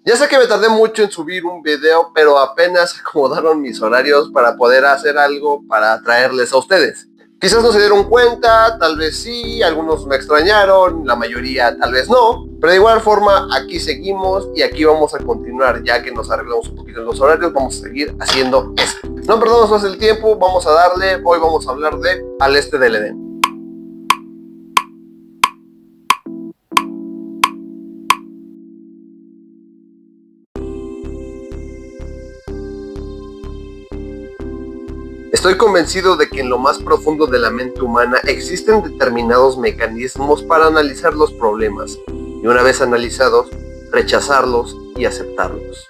Ya sé que me tardé mucho en subir un video, pero apenas acomodaron mis horarios para poder hacer algo para traerles a ustedes. Quizás no se dieron cuenta, tal vez sí, algunos me extrañaron, la mayoría tal vez no, pero de igual forma aquí seguimos y aquí vamos a continuar. Ya que nos arreglamos un poquito en los horarios, vamos a seguir haciendo esto. No perdamos más el tiempo, vamos a darle. Hoy vamos a hablar de Al Este del Edén. Estoy convencido de que en lo más profundo de la mente humana existen determinados mecanismos para analizar los problemas y, una vez analizados, rechazarlos y aceptarlos.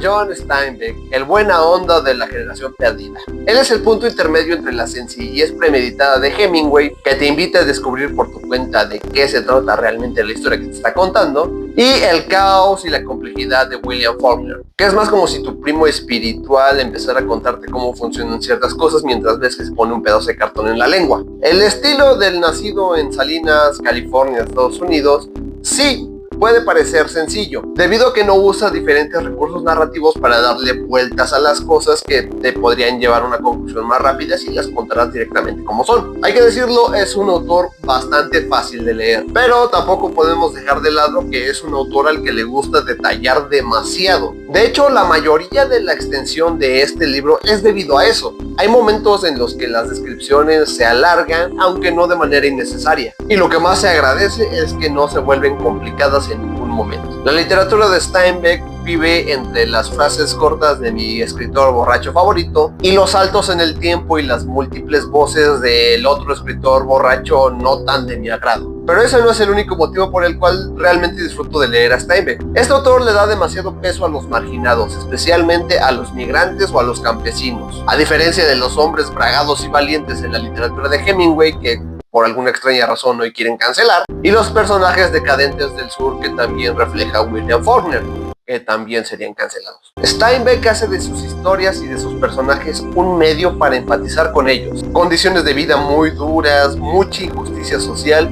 John Steinbeck, el buena onda de la generación perdida. Él es el punto intermedio entre la sencillez premeditada de Hemingway, que te invita a descubrir por tu cuenta de qué se trata realmente la historia que te está contando, y el caos y la complejidad de William Faulkner, que es más como si tu primo espiritual empezara a contarte cómo funcionan ciertas cosas mientras ves que se pone un pedazo de cartón en la lengua. El estilo del nacido en Salinas, California, Estados Unidos, sí puede parecer sencillo, debido a que no usa diferentes recursos narrativos para darle vueltas a las cosas que te podrían llevar a una conclusión más rápida si las contaras directamente como son. Hay que decirlo, es un autor bastante fácil de leer, pero tampoco podemos dejar de lado que es un autor al que le gusta detallar demasiado. De hecho, la mayoría de la extensión de este libro es debido a eso. Hay momentos en los que las descripciones se alargan, aunque no de manera innecesaria, y lo que más se agradece es que no se vuelven complicadas en ningún momento. La literatura de Steinbeck vive entre las frases cortas de mi escritor borracho favorito y los saltos en el tiempo y las múltiples voces del otro escritor borracho no tan de mi agrado. Pero ese no es el único motivo por el cual realmente disfruto de leer a Steinbeck. Este autor le da demasiado peso a los marginados, especialmente a los migrantes o a los campesinos. A diferencia de los hombres bragados y valientes en la literatura de Hemingway, que por alguna extraña razón hoy quieren cancelar, y los personajes decadentes del sur que también refleja William Faulkner, que también serían cancelados. Steinbeck hace de sus historias y de sus personajes un medio para empatizar con ellos. Condiciones de vida muy duras, mucha injusticia social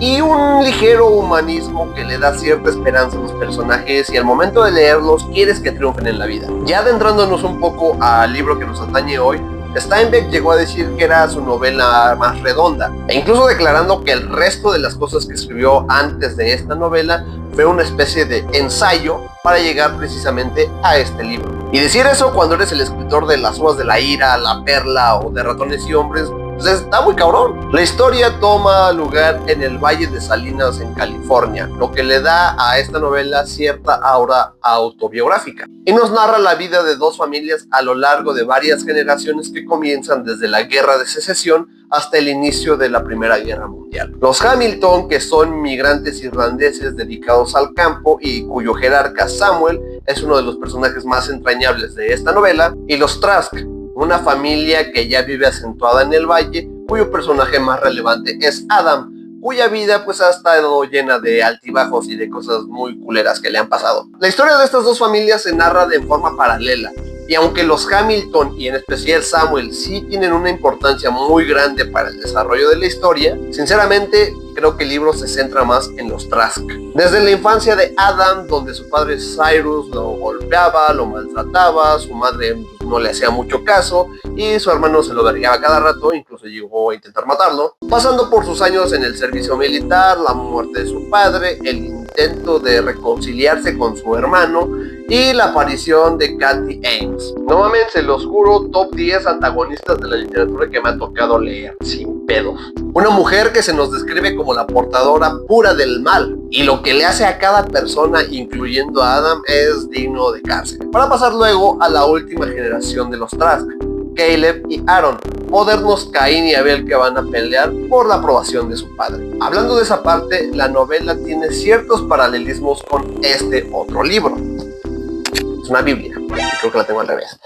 y un ligero humanismo que le da cierta esperanza a los personajes, y al momento de leerlos quieres que triunfen en la vida. Ya adentrándonos un poco al libro que nos atañe hoy, Steinbeck llegó a decir que era su novela más redonda, e incluso declarando que el resto de las cosas que escribió antes de esta novela fue una especie de ensayo para llegar precisamente a este libro. Y decir eso cuando eres el escritor de Las Uvas de la Ira, La Perla o de Ratones y Hombres, pues está muy cabrón. La historia toma lugar en el Valle de Salinas, en California, lo que le da a esta novela cierta aura autobiográfica. Y nos narra la vida de dos familias a lo largo de varias generaciones que comienzan desde la Guerra de Secesión hasta el inicio de la Primera Guerra Mundial. Los Hamilton, que son migrantes irlandeses dedicados al campo y cuyo jerarca Samuel es uno de los personajes más entrañables de esta novela, y los Trask, una familia que ya vive acentuada en el valle, cuyo personaje más relevante es Adam, cuya vida pues ha estado llena de altibajos y de cosas muy culeras que le han pasado. La historia de estas dos familias se narra de forma paralela, y aunque los Hamilton y en especial Samuel sí tienen una importancia muy grande para el desarrollo de la historia, sinceramente creo que el libro se centra más en los Trask. Desde la infancia de Adam, donde su padre Cyrus lo golpeaba, lo maltrataba, su madre no le hacía mucho caso y su hermano se lo vergaba cada rato, incluso llegó a intentar matarlo, pasando por sus años en el servicio militar, la muerte de su padre, el intento de reconciliarse con su hermano y la aparición de Cathy Ames. No mames, se los juro, top 10 antagonistas de la literatura que me ha tocado leer, sin pedos. Una mujer que se nos describe como la portadora pura del mal, y lo que le hace a cada persona, incluyendo a Adam, es digno de cárcel. Para pasar luego a la última generación de los Trask, Caleb y Aaron, modernos Caín y Abel que van a pelear por la aprobación de su padre. Hablando de esa parte, la novela tiene ciertos paralelismos con este otro libro. Es una Biblia, creo que la tengo al revés.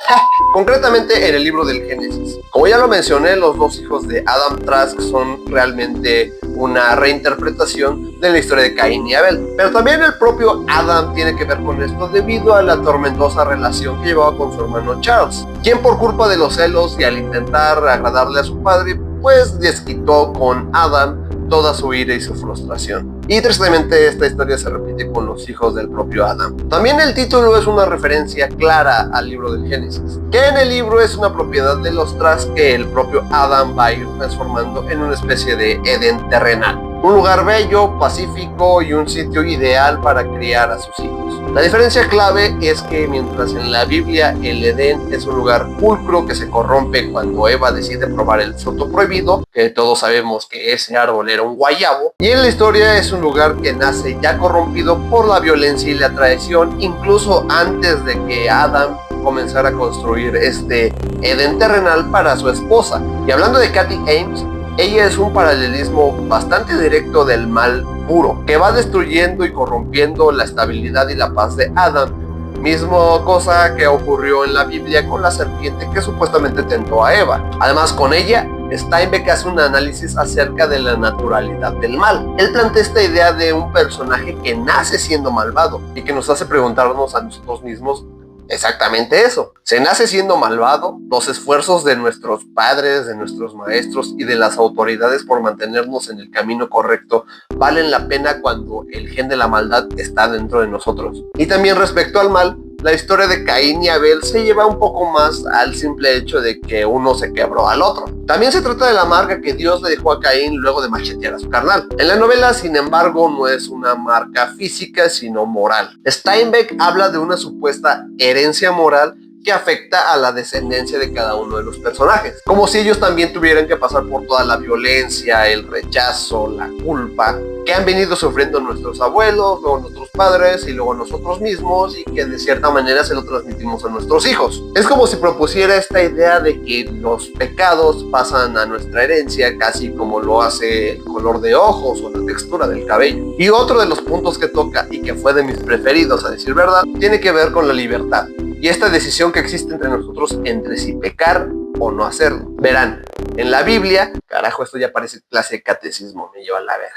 Concretamente en el libro del Génesis. Como ya lo mencioné, los dos hijos de Adam Trask son realmente una reinterpretación de la historia de Caín y Abel. Pero también el propio Adam tiene que ver con esto debido a la tormentosa relación que llevaba con su hermano Charles, quien por culpa de los celos y al intentar agradarle a su padre, pues desquitó con Adam toda su ira y su frustración. Y tristemente esta historia se repite con los hijos del propio Adán. También el título es una referencia clara al libro del Génesis, que en el libro es una propiedad de los Tras que el propio Adán va a ir transformando en una especie de Edén terrenal. Un lugar bello, pacífico y un sitio ideal para criar a sus hijos. La diferencia clave es que mientras en la Biblia el Edén es un lugar pulcro que se corrompe cuando Eva decide probar el fruto prohibido, que todos sabemos que ese árbol era un guayabo, y en la historia es un lugar que nace ya corrompido por la violencia y la traición, incluso antes de que Adán comenzara a construir este Edén terrenal para su esposa. Y hablando de Cathy Ames, ella es un paralelismo bastante directo del mal puro, que va destruyendo y corrompiendo la estabilidad y la paz de Adán. Mismo cosa que ocurrió en la Biblia con la serpiente que supuestamente tentó a Eva. Además, con ella, Steinbeck hace un análisis acerca de la naturalidad del mal. Él plantea esta idea de un personaje que nace siendo malvado y que nos hace preguntarnos a nosotros mismos exactamente eso. Se nace siendo malvado. Los esfuerzos de nuestros padres, de nuestros maestros y de las autoridades por mantenernos en el camino correcto valen la pena cuando el gen de la maldad está dentro de nosotros. Y también respecto al mal, la historia de Caín y Abel se lleva un poco más al simple hecho de que uno se quebró al otro. También se trata de la marca que Dios le dejó a Caín luego de machetear a su carnal. En la novela, sin embargo, no es una marca física, sino moral. Steinbeck habla de una supuesta herencia moral que afecta a la descendencia de cada uno de los personajes, como si ellos también tuvieran que pasar por toda la violencia, el rechazo, la culpa que han venido sufriendo nuestros abuelos, luego nuestros padres y luego nosotros mismos, y que de cierta manera se lo transmitimos a nuestros hijos. Es como si propusiera esta idea de que los pecados pasan a nuestra herencia, casi como lo hace el color de ojos o la textura del cabello. Y otro de los puntos que toca, y que fue de mis preferidos a decir verdad, tiene que ver con la libertad y esta decisión que existe entre nosotros entre si pecar o no hacerlo. Verán, en la Biblia, carajo, esto ya parece clase de catecismo, me lleva a la verga.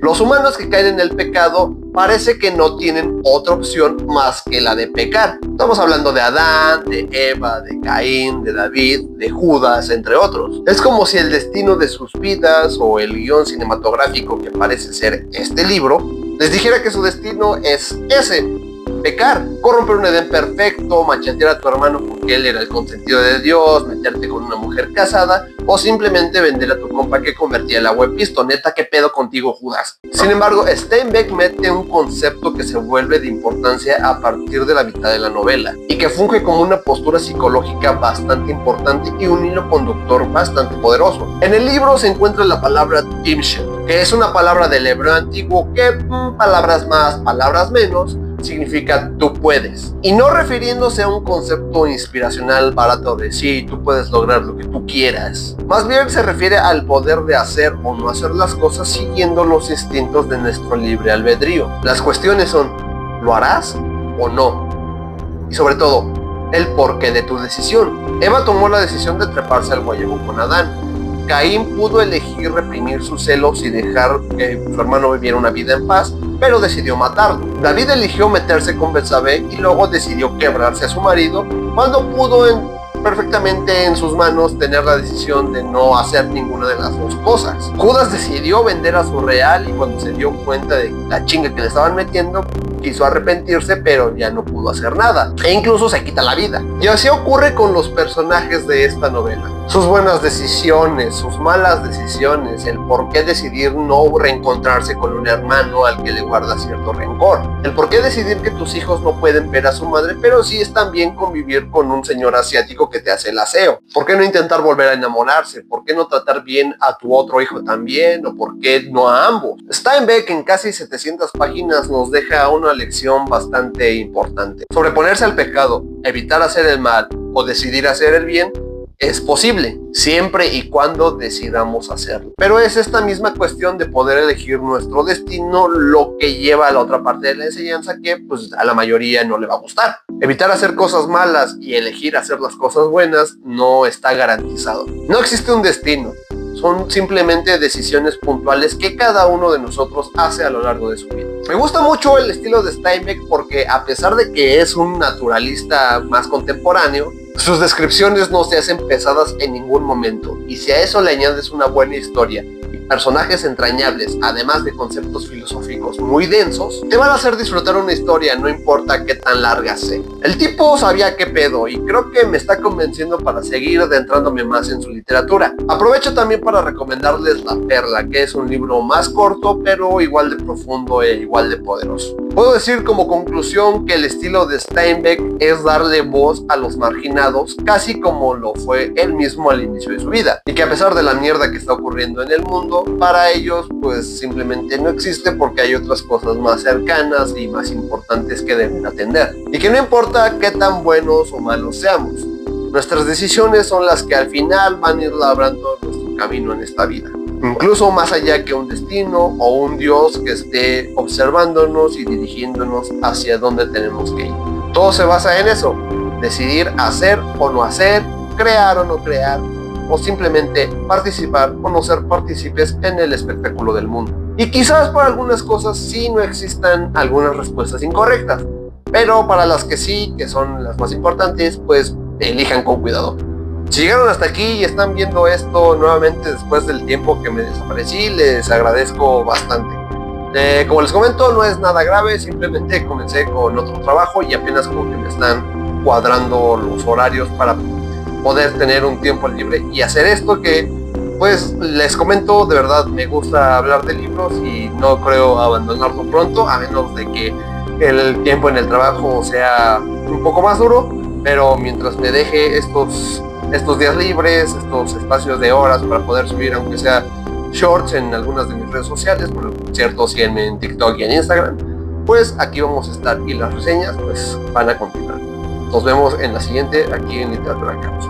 Los humanos que caen en el pecado parece que no tienen otra opción más que la de pecar. Estamos hablando de Adán, de Eva, de Caín, de David, de Judas, entre otros. Es como si el destino de sus vidas o el guión cinematográfico que parece ser este libro les dijera que su destino es ese: pecar, corromper un Edén perfecto, machetear a tu hermano porque él era el consentido de Dios, meterte con una mujer casada o simplemente vender a tu compa que convertía el agua en pisto. Neta, ¿qué pedo contigo, Judas? Sin embargo, Steinbeck mete un concepto que se vuelve de importancia a partir de la mitad de la novela y que funge como una postura psicológica bastante importante y un hilo conductor bastante poderoso. En el libro se encuentra la palabra timshel, que es una palabra del hebreo antiguo que, palabras más, palabras menos, significa tú puedes, y no refiriéndose a un concepto inspiracional barato de sí, tú puedes lograr lo que tú quieras. Más bien se refiere al poder de hacer o no hacer las cosas siguiendo los instintos de nuestro libre albedrío. Las cuestiones son, ¿lo harás o no? Y sobre todo, el porqué de tu decisión. Eva tomó la decisión de treparse al guayabo con Adán. Caín pudo elegir reprimir sus celos y dejar que su hermano viviera una vida en paz, pero decidió matarlo. David eligió meterse con Betsabé y luego decidió quebrarse a su marido cuando pudo perfectamente en sus manos tener la decisión de no hacer ninguna de las dos cosas. Judas decidió vender a su real y cuando se dio cuenta de la chinga que le estaban metiendo, quiso arrepentirse, pero ya no pudo hacer nada e incluso se quita la vida. Y así ocurre con los personajes de esta novela. Sus buenas decisiones, sus malas decisiones, el por qué decidir no reencontrarse con un hermano al que le guarda cierto rencor, el por qué decidir que tus hijos no pueden ver a su madre, pero sí están bien convivir con un señor asiático que te hace el aseo. ¿Por qué no intentar volver a enamorarse? ¿Por qué no tratar bien a tu otro hijo también? ¿O por qué no a ambos? Steinbeck en casi 700 páginas nos deja una lección bastante importante. Sobreponerse al pecado, evitar hacer el mal o decidir hacer el bien es posible, siempre y cuando decidamos hacerlo. Pero es esta misma cuestión de poder elegir nuestro destino lo que lleva a la otra parte de la enseñanza que pues a la mayoría no le va a gustar. Evitar hacer cosas malas y elegir hacer las cosas buenas no está garantizado. No existe un destino. Son simplemente decisiones puntuales que cada uno de nosotros hace a lo largo de su vida. Me gusta mucho el estilo de Steinbeck porque a pesar de que es un naturalista más contemporáneo, sus descripciones no se hacen pesadas en ningún momento. Y si a eso le añades una buena historia y personajes entrañables, además de conceptos filosóficos muy densos, te van a hacer disfrutar una historia, no importa qué tan larga sea. El tipo sabía qué pedo y creo que me está convenciendo para seguir adentrándome más en su literatura. Aprovecho también para recomendarles La Perla, que es un libro más corto pero igual de profundo e igual de poderoso. Puedo decir como conclusión que el estilo de Steinbeck es darle voz a los marginados, casi como lo fue él mismo al inicio de su vida, y que a pesar de la mierda que está ocurriendo en el mundo, para ellos pues simplemente no existe porque hay otras cosas más cercanas y más importantes que deben atender, y que no importa qué tan buenos o malos seamos, nuestras decisiones son las que al final van a ir labrando nuestro camino en esta vida. Incluso más allá que un destino o un Dios que esté observándonos y dirigiéndonos hacia dónde tenemos que ir. Todo se basa en eso, decidir hacer o no hacer, crear o no crear, o simplemente participar o no ser partícipes en el espectáculo del mundo. Y quizás para algunas cosas sí no existan algunas respuestas incorrectas, pero para las que sí, que son las más importantes, pues elijan con cuidado. Si llegaron hasta aquí y están viendo esto nuevamente después del tiempo que me desaparecí, les agradezco bastante. Como les comento, no es nada grave, simplemente comencé con otro trabajo y apenas como que me están cuadrando los horarios para poder tener un tiempo libre y hacer esto que, pues les comento, de verdad me gusta hablar de libros y no creo abandonarlo pronto, a menos de que el tiempo en el trabajo sea un poco más duro, pero mientras me deje estos días libres, estos espacios de horas para poder subir aunque sea shorts en algunas de mis redes sociales, por cierto síguenme en TikTok y en Instagram, pues aquí vamos a estar y las reseñas pues van a continuar. Nos vemos en la siguiente aquí en Literatura Campus.